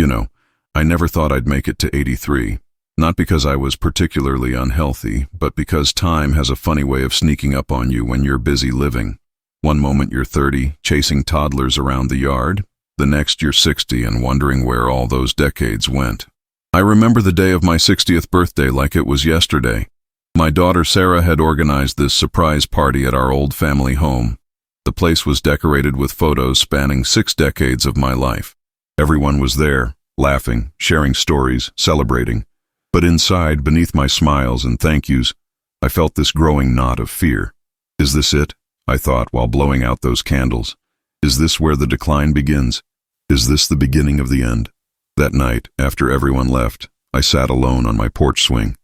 You know, I never thought I'd make it to 83. Not because I was particularly unhealthy, but because time has a funny way of sneaking up on you when you're busy living. One moment you're 30, chasing toddlers around the yard. The next you're 60 and wondering where all those decades went. I remember the day of my 60th birthday like it was yesterday. My daughter Sarah had organized this surprise party at our old family home. The place was decorated with photos spanning 6 decades of my life. Everyone was there, laughing, sharing stories, celebrating. But inside, beneath my smiles and thank yous, I felt this growing knot of fear. Is this it? I thought while blowing out those candles. Is this where the decline begins? Is this the beginning of the end? That night, after everyone left, I sat alone on my porch swing,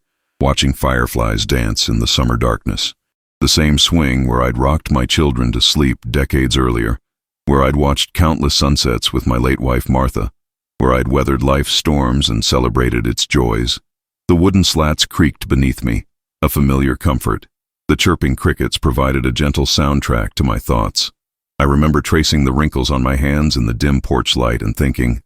watching fireflies dance in the summer darkness. The same swing where I'd rocked my children to sleep decades earlier, where I'd watched countless sunsets with my late wife Martha, where I'd weathered life's storms and celebrated its joys. The wooden slats creaked beneath me, a familiar comfort. The chirping crickets provided a gentle soundtrack to my thoughts. I remember tracing the wrinkles on my hands in the dim porch light and thinking,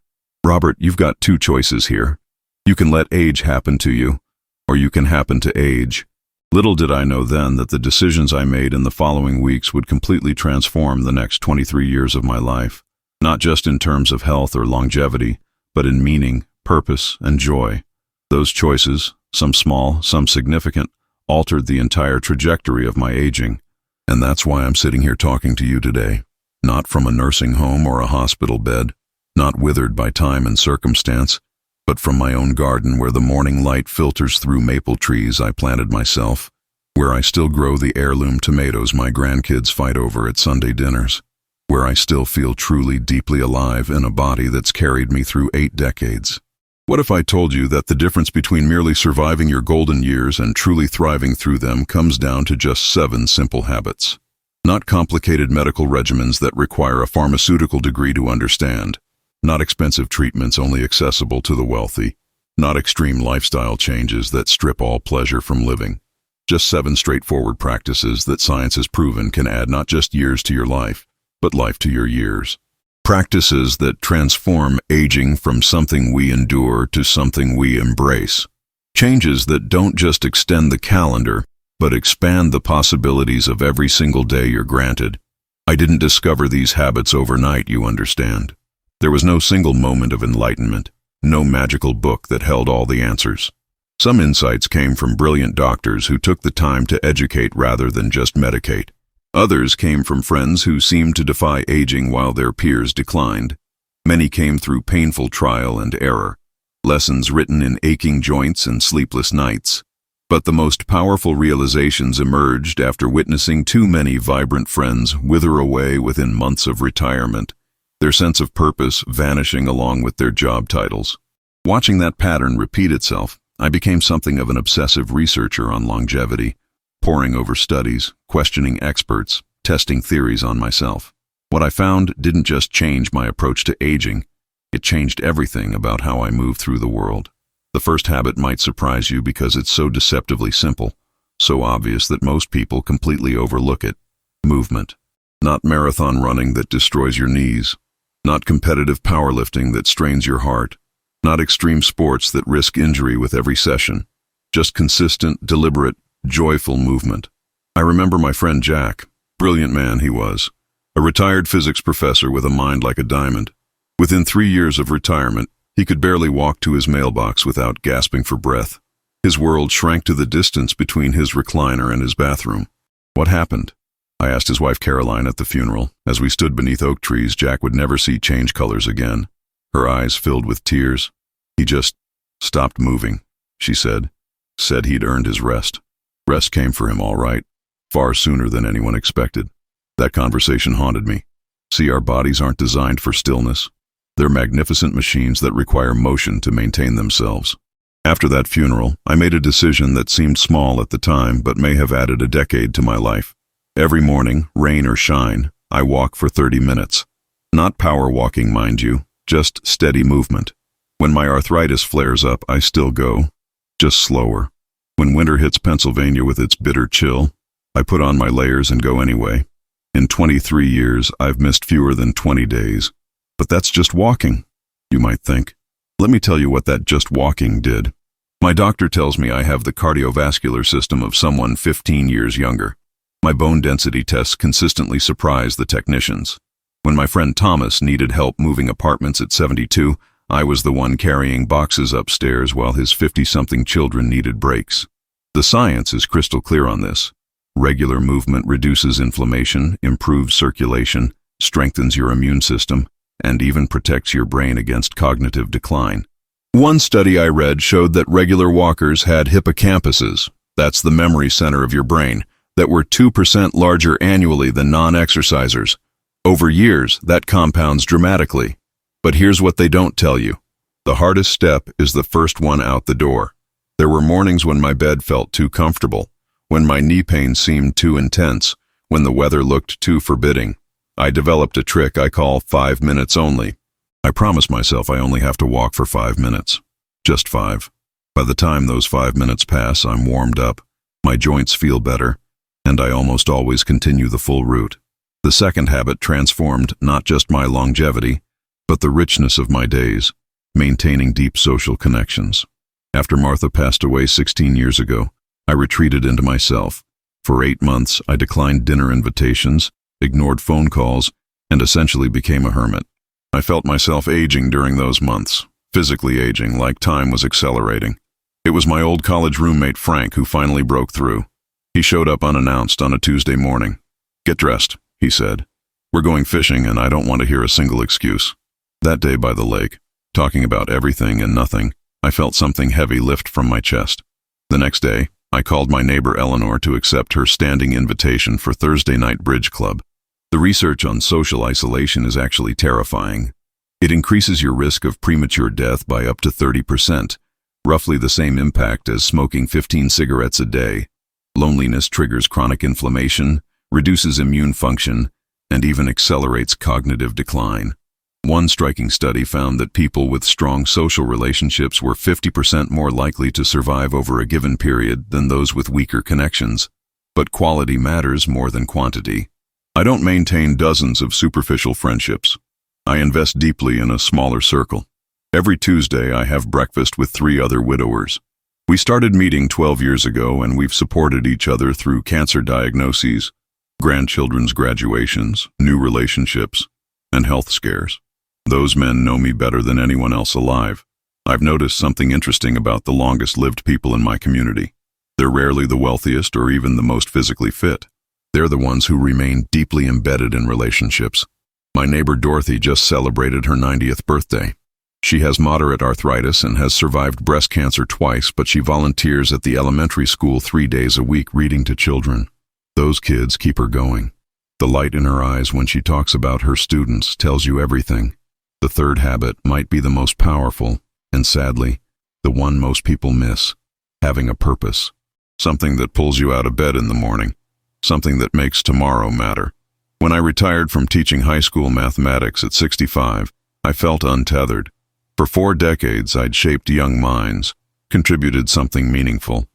Robert, you've got 2 choices here. You can let age happen to you, or you can happen to age. Little did I know then that the decisions I made in the following weeks would completely transform the next 23 years of my life, not just in terms of health or longevity, but in meaning, purpose, and joy. Those choices, some small, some significant, altered the entire trajectory of my aging. And that's why I'm sitting here talking to you today. Not from a nursing home or a hospital bed, not withered by time and circumstance, but from my own garden where the morning light filters through maple trees I planted myself, where I still grow the heirloom tomatoes my grandkids fight over at Sunday dinners, where I still feel truly deeply alive in a body that's carried me through 8 decades. What if I told you that the difference between merely surviving your golden years and truly thriving through them comes down to just 7 simple habits? Not complicated medical regimens that require a pharmaceutical degree to understand. Not expensive treatments only accessible to the wealthy. Not extreme lifestyle changes that strip all pleasure from living. Just 7 straightforward practices that science has proven can add not just years to your life, but life to your years. Practices that transform aging from something we endure to something we embrace. Changes that don't just extend the calendar, but expand the possibilities of every single day you're granted. I didn't discover these habits overnight, you understand. There was no single moment of enlightenment, no magical book that held all the answers. Some insights came from brilliant doctors who took the time to educate rather than just medicate. Others came from friends who seemed to defy aging while their peers declined. Many came through painful trial and error, lessons written in aching joints and sleepless nights. But the most powerful realizations emerged after witnessing too many vibrant friends wither away within months of retirement, their sense of purpose vanishing along with their job titles. Watching that pattern repeat itself, I became something of an obsessive researcher on longevity, poring over studies, questioning experts, testing theories on myself. What I found didn't just change my approach to aging, it changed everything about how I move through the world. The first habit might surprise you because it's so deceptively simple, so obvious that most people completely overlook it. Movement. Not marathon running that destroys your knees. Not competitive powerlifting that strains your heart. Not extreme sports that risk injury with every session. Just consistent, deliberate, joyful movement. I remember my friend Jack, brilliant man he was, a retired physics professor with a mind like a diamond. Within 3 years of retirement, he could barely walk to his mailbox without gasping for breath. His world shrank to the distance between his recliner and his bathroom. What happened? I asked his wife Caroline at the funeral. As we stood beneath oak trees, Jack would never see change colors again. Her eyes filled with tears. He just stopped moving, she said. Said he'd earned his rest. Rest came for him all right, far sooner than anyone expected. That conversation haunted me. See, our bodies aren't designed for stillness. They're magnificent machines that require motion to maintain themselves. After that funeral, I made a decision that seemed small at the time but may have added a decade to my life. Every morning, rain or shine, I walk for 30 minutes. Not power walking, mind you, just steady movement. When my arthritis flares up, I still go, just slower. When winter hits Pennsylvania with its bitter chill, I put on my layers and go anyway. In 23 years, I've missed fewer than 20 days. But that's just walking, you might think. Let me tell you what that just walking did. My doctor tells me I have the cardiovascular system of someone 15 years younger. My bone density tests consistently surprise the technicians. When my friend Thomas needed help moving apartments at 72, I was the one carrying boxes upstairs while his 50-something children needed breaks. The science is crystal clear on this. Regular movement reduces inflammation, improves circulation, strengthens your immune system, and even protects your brain against cognitive decline. One study I read showed that regular walkers had hippocampuses, that's the memory center of your brain, that were 2% larger annually than non-exercisers. Over years, that compounds dramatically. But here's what they don't tell you. The hardest step is the first one out the door. There were mornings when my bed felt too comfortable, when my knee pain seemed too intense, when the weather looked too forbidding. I developed a trick I call 5 minutes only. I promise myself I only have to walk for 5 minutes. Just 5. By the time those 5 minutes pass, I'm warmed up, my joints feel better, and I almost always continue the full route. The second habit transformed not just my longevity, but the richness of my days, maintaining deep social connections. After Martha passed away 16 years ago, I retreated into myself. For 8 months, I declined dinner invitations, ignored phone calls, and essentially became a hermit. I felt myself aging during those months, physically aging like time was accelerating. It was my old college roommate Frank who finally broke through. He showed up unannounced on a Tuesday morning. "Get dressed," he said. "We're going fishing and I don't want to hear a single excuse." That day by the lake, talking about everything and nothing, I felt something heavy lift from my chest. The next day, I called my neighbor Eleanor to accept her standing invitation for Thursday night bridge club. The research on social isolation is actually terrifying. It increases your risk of premature death by up to 30%, roughly the same impact as smoking 15 cigarettes a day. Loneliness triggers chronic inflammation, reduces immune function, and even accelerates cognitive decline. One striking study found that people with strong social relationships were 50% more likely to survive over a given period than those with weaker connections. But quality matters more than quantity. I don't maintain dozens of superficial friendships. I invest deeply in a smaller circle. Every Tuesday, I have breakfast with 3 other widowers. We started meeting 12 years ago, and we've supported each other through cancer diagnoses, grandchildren's graduations, new relationships, and health scares. Those men know me better than anyone else alive. I've noticed something interesting about the longest-lived people in my community. They're rarely the wealthiest or even the most physically fit. They're the ones who remain deeply embedded in relationships. My neighbor Dorothy just celebrated her 90th birthday. She has moderate arthritis and has survived breast cancer twice, but she volunteers at the elementary school 3 days a week reading to children. Those kids keep her going. The light in her eyes when she talks about her students tells you everything. The third habit might be the most powerful, and sadly, the one most people miss: having a purpose. Something that pulls you out of bed in the morning. Something that makes tomorrow matter. When I retired from teaching high school mathematics at 65, I felt untethered. For 4 decades, I'd shaped young minds, contributed something meaningful.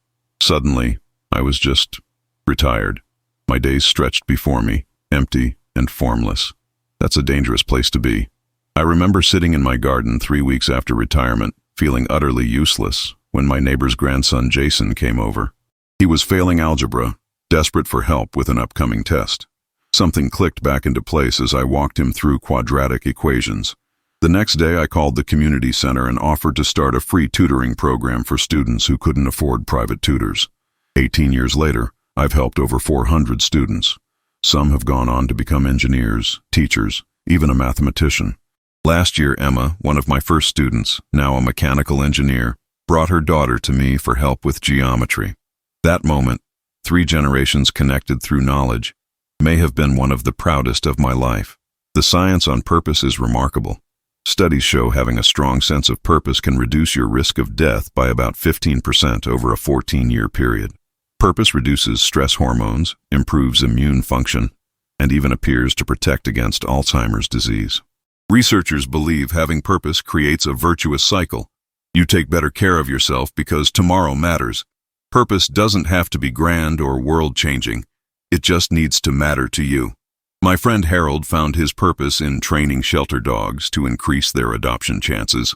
Suddenly, I was just retired. My days stretched before me, empty and formless. That's a dangerous place to be. I remember sitting in my garden 3 weeks after retirement, feeling utterly useless, when my neighbor's grandson Jason came over. He was failing algebra, desperate for help with an upcoming test. Something clicked back into place as I walked him through quadratic equations. The next day I called the community center and offered to start a free tutoring program for students who couldn't afford private tutors. 18 years later, I've helped over 400 students. Some have gone on to become engineers, teachers, even a mathematician. Last year, Emma, one of my first students, now a mechanical engineer, brought her daughter to me for help with geometry. That moment, 3 generations connected through knowledge, may have been one of the proudest of my life. The science on purpose is remarkable. Studies show having a strong sense of purpose can reduce your risk of death by about 15% over a 14-year period. Purpose reduces stress hormones, improves immune function, and even appears to protect against Alzheimer's disease. Researchers believe having purpose creates a virtuous cycle. You take better care of yourself because tomorrow matters. Purpose doesn't have to be grand or world-changing. It just needs to matter to you. My friend Harold found his purpose in training shelter dogs to increase their adoption chances.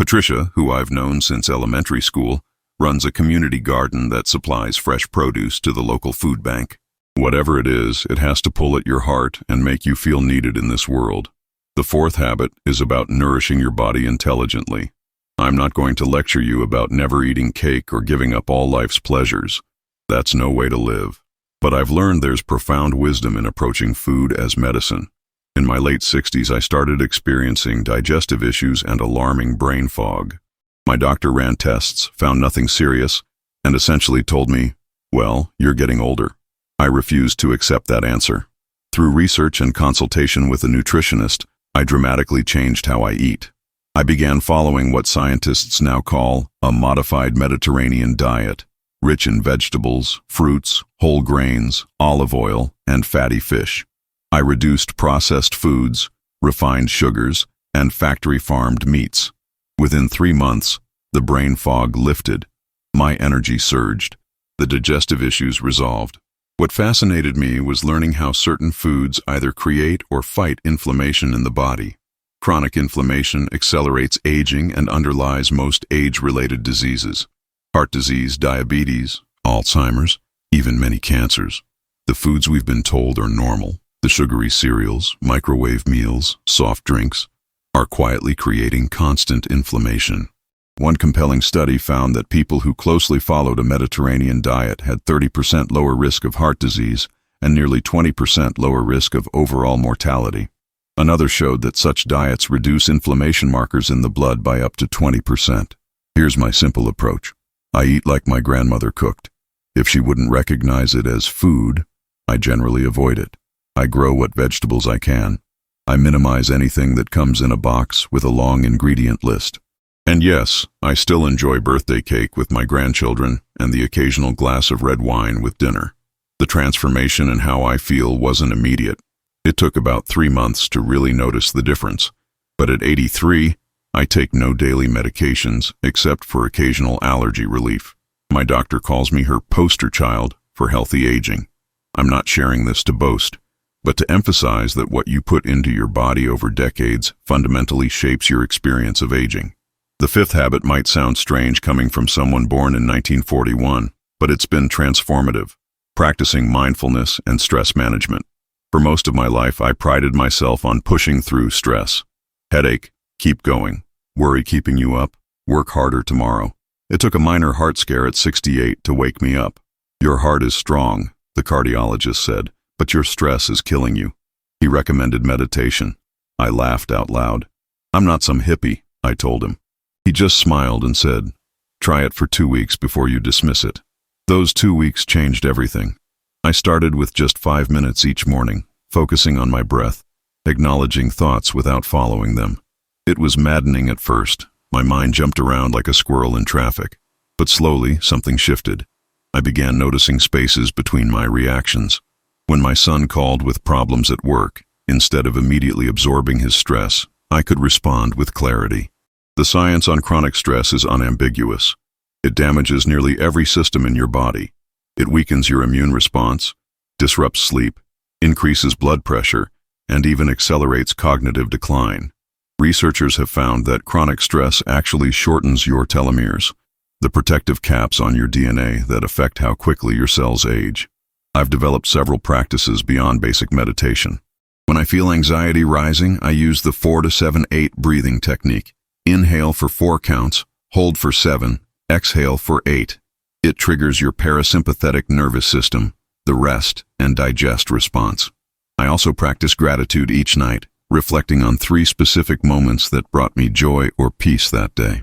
Patricia, who I've known since elementary school, runs a community garden that supplies fresh produce to the local food bank. Whatever it is, it has to pull at your heart and make you feel needed in this world. The fourth habit is about nourishing your body intelligently. I'm not going to lecture you about never eating cake or giving up all life's pleasures. That's no way to live. But I've learned there's profound wisdom in approaching food as medicine. In my late 60s, I started experiencing digestive issues and alarming brain fog. My doctor ran tests, found nothing serious, and essentially told me, well, you're getting older. I refused to accept that answer. Through research and consultation with a nutritionist, I dramatically changed how I eat. I began following what scientists now call a modified Mediterranean diet, rich in vegetables, fruits, whole grains, olive oil, and fatty fish. I reduced processed foods, refined sugars, and factory-farmed meats. Within 3 months, the brain fog lifted. My energy surged. The digestive issues resolved. What fascinated me was learning how certain foods either create or fight inflammation in the body. Chronic inflammation accelerates aging and underlies most age-related diseases. Heart disease, diabetes, Alzheimer's, even many cancers. The foods we've been told are normal, the sugary cereals, microwave meals, soft drinks, are quietly creating constant inflammation. One compelling study found that people who closely followed a Mediterranean diet had 30% lower risk of heart disease and nearly 20% lower risk of overall mortality. Another showed that such diets reduce inflammation markers in the blood by up to 20%. Here's my simple approach. I eat like my grandmother cooked. If she wouldn't recognize it as food, I generally avoid it. I grow what vegetables I can. I minimize anything that comes in a box with a long ingredient list. And yes, I still enjoy birthday cake with my grandchildren and the occasional glass of red wine with dinner. The transformation in how I feel wasn't immediate. It took about 3 months to really notice the difference. But at 83, I take no daily medications except for occasional allergy relief. My doctor calls me her poster child for healthy aging. I'm not sharing this to boast, but to emphasize that what you put into your body over decades fundamentally shapes your experience of aging. The fifth habit might sound strange coming from someone born in 1941, but it's been transformative, practicing mindfulness and stress management. For most of my life, I prided myself on pushing through stress. Headache, keep going. Worry keeping you up, work harder tomorrow. It took a minor heart scare at 68 to wake me up. Your heart is strong, the cardiologist said, but your stress is killing you. He recommended meditation. I laughed out loud. I'm not some hippie, I told him. He just smiled and said, try it for 2 weeks before you dismiss it. Those 2 weeks changed everything. I started with just 5 minutes each morning, focusing on my breath, acknowledging thoughts without following them. It was maddening at first. My mind jumped around like a squirrel in traffic. But slowly, something shifted. I began noticing spaces between my reactions. When my son called with problems at work, instead of immediately absorbing his stress, I could respond with clarity. The science on chronic stress is unambiguous. It damages nearly every system in your body. It weakens your immune response, disrupts sleep, increases blood pressure, and even accelerates cognitive decline. Researchers have found that chronic stress actually shortens your telomeres, the protective caps on your DNA that affect how quickly your cells age. I've developed several practices beyond basic meditation. When I feel anxiety rising, I use the 4-7-8 breathing technique. Inhale for 4 counts, hold for 7, exhale for 8. It triggers your parasympathetic nervous system, the rest and digest response. I also practice gratitude each night, reflecting on 3 specific moments that brought me joy or peace that day.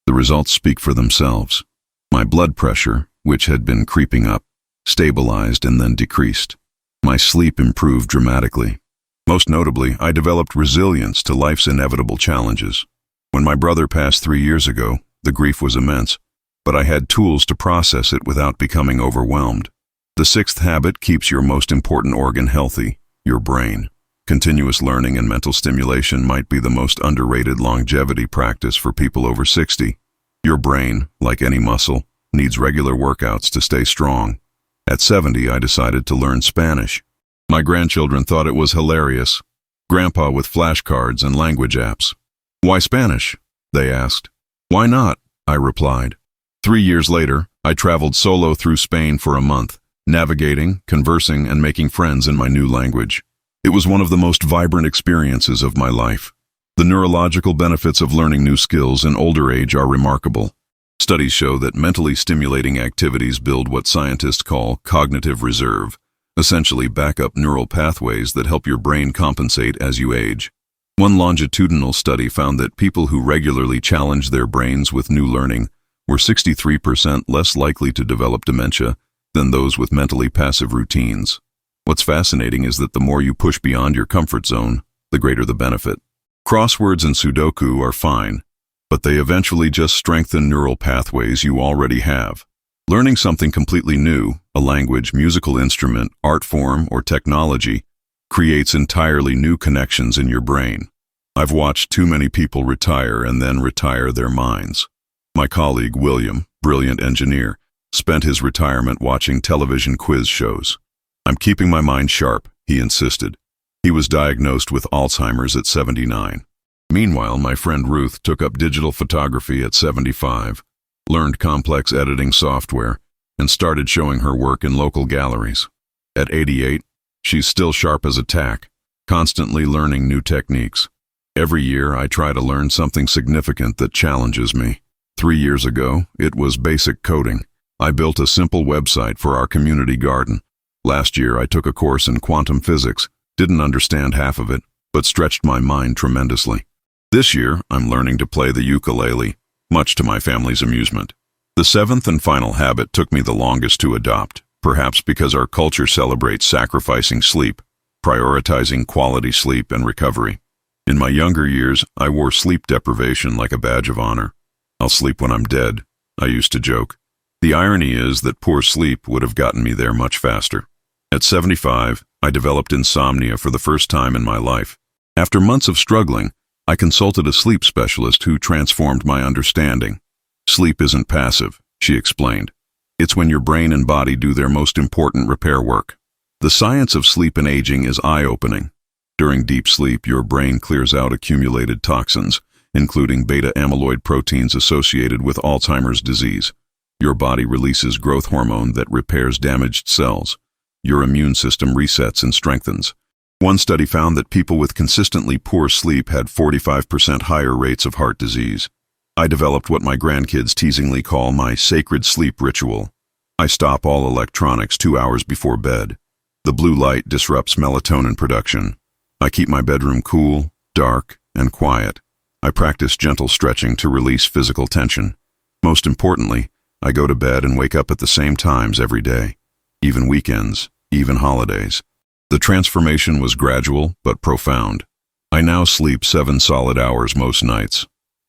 The results speak for themselves. My blood pressure, which had been creeping up, stabilized and then decreased. My sleep improved dramatically. Most notably, I developed resilience to life's inevitable challenges. When my brother passed 3 years ago, the grief was immense, but I had tools to process it without becoming overwhelmed. The 6th habit keeps your most important organ healthy, your brain. Continuous learning and mental stimulation might be the most underrated longevity practice for people over 60. Your brain, like any muscle, needs regular workouts to stay strong. At 70, I decided to learn Spanish. My grandchildren thought it was hilarious. Grandpa with flashcards and language apps. Why Spanish? They asked. Why not? I replied. 3 years later, I traveled solo through Spain for a month, navigating, conversing, and making friends in my new language. It was one of the most vibrant experiences of my life. The neurological benefits of learning new skills in older age are remarkable. Studies show that mentally stimulating activities build what scientists call cognitive reserve, essentially backup neural pathways that help your brain compensate as you age. One longitudinal study found that people who regularly challenge their brains with new learning were 63% less likely to develop dementia than those with mentally passive routines. What's fascinating is that the more you push beyond your comfort zone, the greater the benefit. Crosswords and Sudoku are fine, but they eventually just strengthen neural pathways you already have. Learning something completely new, a language, musical instrument, art form, or technology, creates entirely new connections in your brain. I've watched too many people retire and then retire their minds. My colleague, William, brilliant engineer, spent his retirement watching television quiz shows. "I'm keeping my mind sharp," he insisted. He was diagnosed with Alzheimer's at 79. Meanwhile, my friend Ruth took up digital photography at 75, learned complex editing software, and started showing her work in local galleries. At 88, she's still sharp as a tack, constantly learning new techniques. Every year, I try to learn something significant that challenges me. 3 years ago, it was basic coding. I built a simple website for our community garden. Last year, I took a course in quantum physics, didn't understand half of it, but stretched my mind tremendously. This year, I'm learning to play the ukulele, much to my family's amusement. The seventh and final habit took me the longest to adopt, perhaps because our culture celebrates sacrificing sleep, prioritizing quality sleep and recovery. In my younger years, I wore sleep deprivation like a badge of honor. "I'll sleep when I'm dead," I used to joke. The irony is that poor sleep would have gotten me there much faster. At 75, I developed insomnia for the first time in my life. After months of struggling, I consulted a sleep specialist who transformed my understanding. "Sleep isn't passive," she explained. "It's when your brain and body do their most important repair work." The science of sleep and aging is eye-opening. During deep sleep, your brain clears out accumulated toxins, including beta-amyloid proteins associated with Alzheimer's disease. Your body releases growth hormone that repairs damaged cells. Your immune system resets and strengthens. One study found that people with consistently poor sleep had 45% higher rates of heart disease. I developed what my grandkids teasingly call my sacred sleep ritual. I stop all electronics 2 hours before bed. The blue light disrupts melatonin production. I keep my bedroom cool, dark, and quiet. I practice gentle stretching to release physical tension. Most importantly, I go to bed and wake up at the same times every day, even weekends, even holidays. The transformation was gradual but profound. I now sleep 7 solid hours most nights.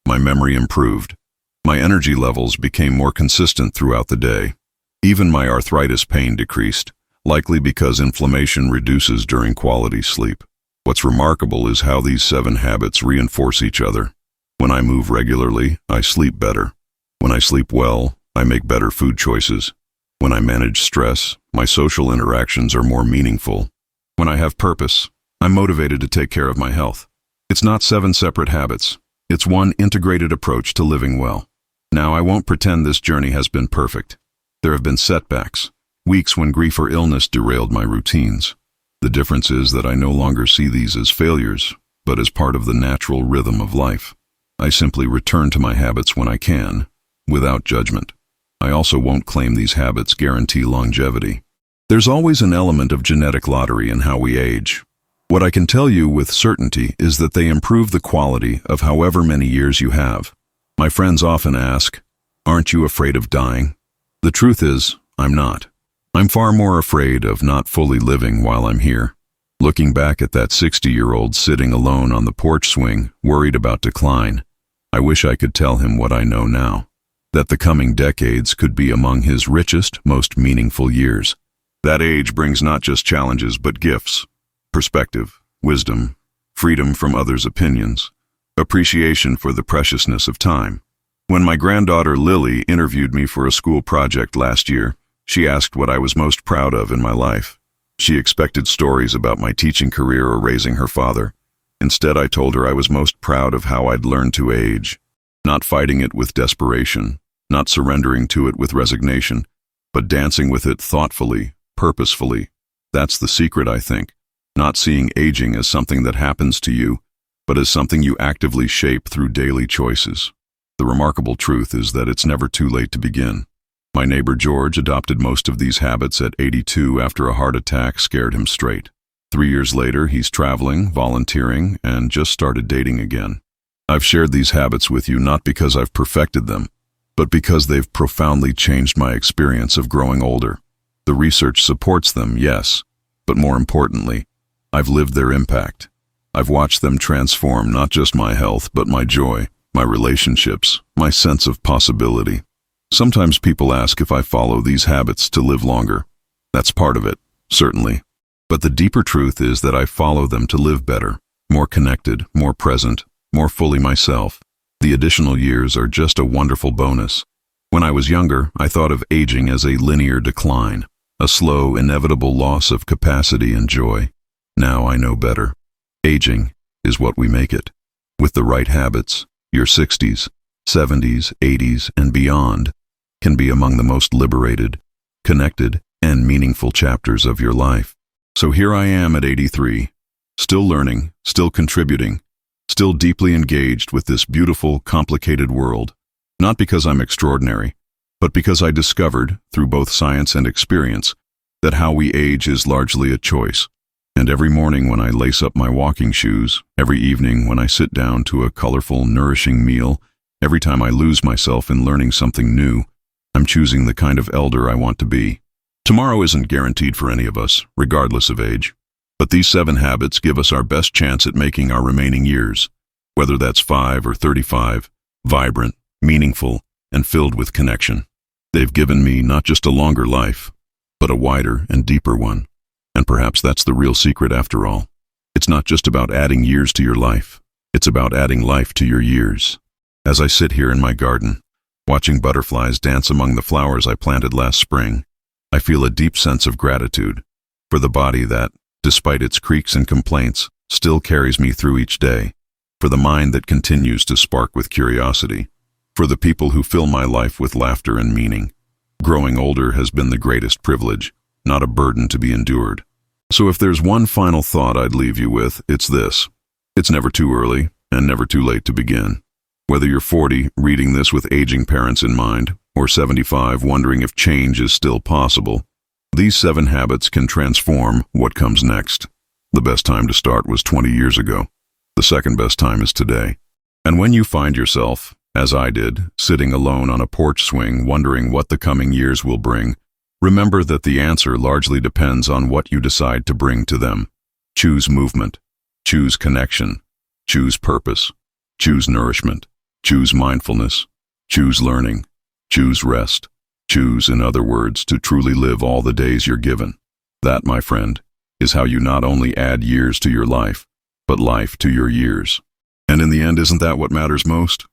My memory improved. My energy levels became more consistent throughout the day. Even my arthritis pain decreased, likely because inflammation reduces during quality sleep. What's remarkable is how these 7 habits reinforce each other. When I move regularly, I sleep better. When I sleep well, I make better food choices. When I manage stress, my social interactions are more meaningful. When I have purpose, I'm motivated to take care of my health. It's not 7 separate habits. It's one integrated approach to living well. Now, I won't pretend this journey has been perfect. There have been setbacks, weeks when grief or illness derailed my routines. The difference is that I no longer see these as failures, but as part of the natural rhythm of life. I simply return to my habits when I can, without judgment. I also won't claim these habits guarantee longevity. There's always an element of genetic lottery in how we age. What I can tell you with certainty is that they improve the quality of however many years you have. My friends often ask, "Aren't you afraid of dying?" The truth is, I'm not. I'm far more afraid of not fully living while I'm here. Looking back at that 60-year-old sitting alone on the porch swing, worried about decline, I wish I could tell him what I know now, that the coming decades could be among his richest, most meaningful years. That age brings not just challenges but gifts, perspective, wisdom, freedom from others' opinions, appreciation for the preciousness of time. When my granddaughter Lily interviewed me for a school project last year, she asked what I was most proud of in my life. She expected stories about my teaching career or raising her father. Instead, I told her I was most proud of how I'd learned to age. Not fighting it with desperation, not surrendering to it with resignation, but dancing with it thoughtfully, purposefully. That's the secret, I think. Not seeing aging as something that happens to you, but as something you actively shape through daily choices. The remarkable truth is that it's never too late to begin. My neighbor George adopted most of these habits at 82 after a heart attack scared him straight. 3 years later, he's traveling, volunteering, and just started dating again. I've shared these habits with you not because I've perfected them, but because they've profoundly changed my experience of growing older. The research supports them, yes, but more importantly, I've lived their impact. I've watched them transform not just my health, but my joy, my relationships, my sense of possibility. Sometimes people ask if I follow these habits to live longer. That's part of it, certainly. But the deeper truth is that I follow them to live better, more connected, more present, more fully myself. The additional years are just a wonderful bonus. When I was younger, I thought of aging as a linear decline, a slow, inevitable loss of capacity and joy. Now I know better. Aging is what we make it. With the right habits, your 60s, 70s, 80s, and beyond can be among the most liberated, connected, and meaningful chapters of your life. So here I am at 83, still learning, still contributing, still deeply engaged with this beautiful, complicated world, not because I'm extraordinary, but because I discovered, through both science and experience, that how we age is largely a choice. And every morning when I lace up my walking shoes, every evening when I sit down to a colorful, nourishing meal, every time I lose myself in learning something new, I'm choosing the kind of elder I want to be. Tomorrow isn't guaranteed for any of us, regardless of age. But these 7 habits give us our best chance at making our remaining years, whether that's 5 or 35, vibrant, meaningful, and filled with connection. They've given me not just a longer life, but a wider and deeper one. And perhaps that's the real secret after all. It's not just about adding years to your life. It's about adding life to your years. As I sit here in my garden, watching butterflies dance among the flowers I planted last spring, I feel a deep sense of gratitude for the body that, despite its creaks and complaints, still carries me through each day, for the mind that continues to spark with curiosity, for the people who fill my life with laughter and meaning. Growing older has been the greatest privilege, not a burden to be endured. So if there's one final thought I'd leave you with, it's this. It's never too early and never too late to begin. Whether you're 40, reading this with aging parents in mind, or 75, wondering if change is still possible, these 7 habits can transform what comes next. The best time to start was 20 years ago. The second best time is today. And when you find yourself, as I did, sitting alone on a porch swing wondering what the coming years will bring, remember that the answer largely depends on what you decide to bring to them. Choose movement. Choose connection. Choose purpose. Choose nourishment. Choose mindfulness. Choose learning. Choose rest. Choose, in other words, to truly live all the days you're given. That, my friend, is how you not only add years to your life, but life to your years. And in the end, isn't that what matters most?